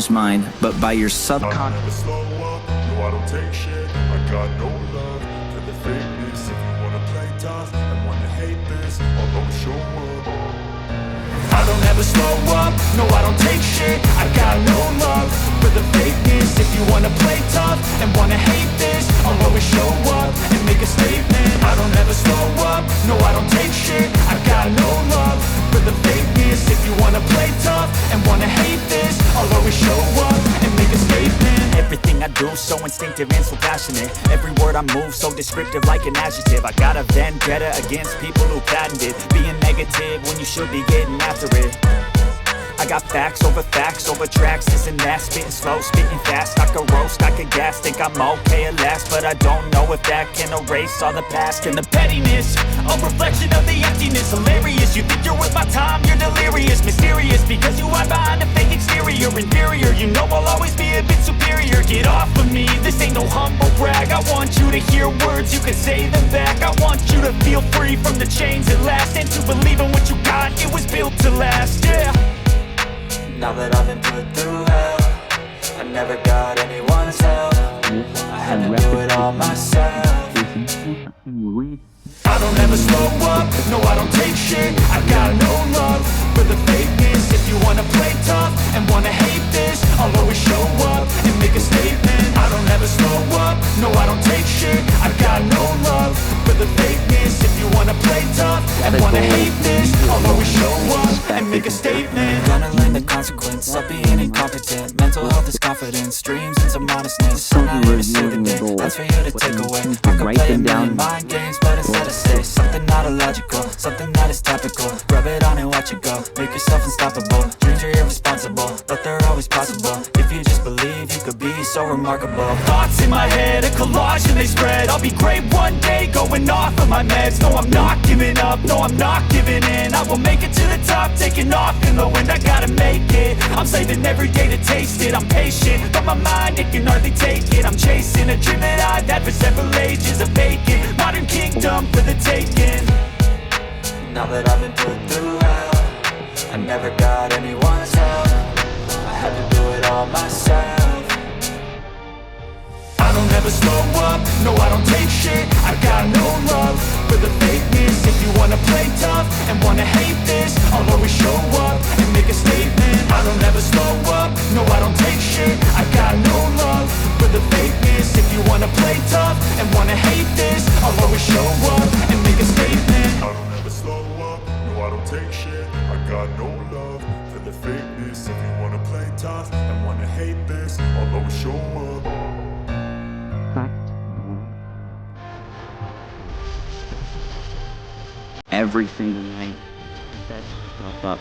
unconscious mind, but by your subconscious. I'll never slow up, no I don't take shit. I got no love for the fakeness. If you wanna play tough and wanna hate this, I'll always show up. I don't ever slow up, no I don't take shit. I got no love for the fakeness. If you wanna play tough and wanna hate this, I'll always show up and make a statement. I don't ever slow up, no I don't take shit. I got no love for the fakeness. If you wanna play tough and wanna hate this, I'll always show up and make a statement. Everything I do so instinctive and so passionate. Every word I move so descriptive like an adjective. I got a vendetta against people who patented being negative when you should be getting after it. I got facts over tracks, this and that. Spitting slow, spitting fast, I could roast, I could gas. Think I'm okay at last, but I don't know if that can erase all the past. And the pettiness, a reflection of the emptiness. Hilarious, you think you're worth my time, you're delirious. Mysterious, because you hide behind a fake exterior. Inferior, you know I'll always be a bit superior. Get off of me, this ain't no humble brag. I want you to hear words, you can say them back. I want you to feel free from the chains at last, and to believe in what you got, it was built to last, yeah. Now that I've been put through hell, I never got anyone's help. I had to do it all myself. I don't ever slow up, no I don't take shit. I got no love for the fakeness. If you wanna play tough and wanna hate this, I'll always show up and make a statement. I don't ever slow up, no I don't take shit. I got no love for the fakeness. If you wanna play tough and wanna hate this, I'll always show up and make a statement. Gonna learn the consequence of being incompetent. Mental health is confidence, dreams and some modestness. I'm not here to say the day, that's for you to take away. I could play a million mind games, but instead I say something not illogical, something that is topical. Rub it on and watch it go, make yourself unstoppable. Dreams are irresponsible, but they're always possible. If you just believe, you could be so remarkable. Thoughts in my head, a collage and they spread. I'll be great one day, going off of my meds. No, I'm not giving up, no, I'm not giving in. I will make it to the top, taking off in the wind. I gotta make it, I'm saving every day to taste it. I'm patient, but my mind, it can hardly take it. I'm chasing a dream that I've had for several ages. A vacant, modern kingdom for the taking. Now that I've been put through hell, I never got anyone's help. I had to do it all myself. I don't ever slow up, no I don't take shit. I got no love for the fakeness. If you wanna play tough and wanna hate this, I'll always show up and make a statement. I don't ever slow up, no I don't take shit. I got no love for the fakeness. If you wanna play tough and wanna hate this, I'll always show up and make a statement. I don't ever slow up, no I don't take shit. I got no love for the fakeness. If you wanna play tough and wanna hate this, I'll always show up. Everything I set stuff up.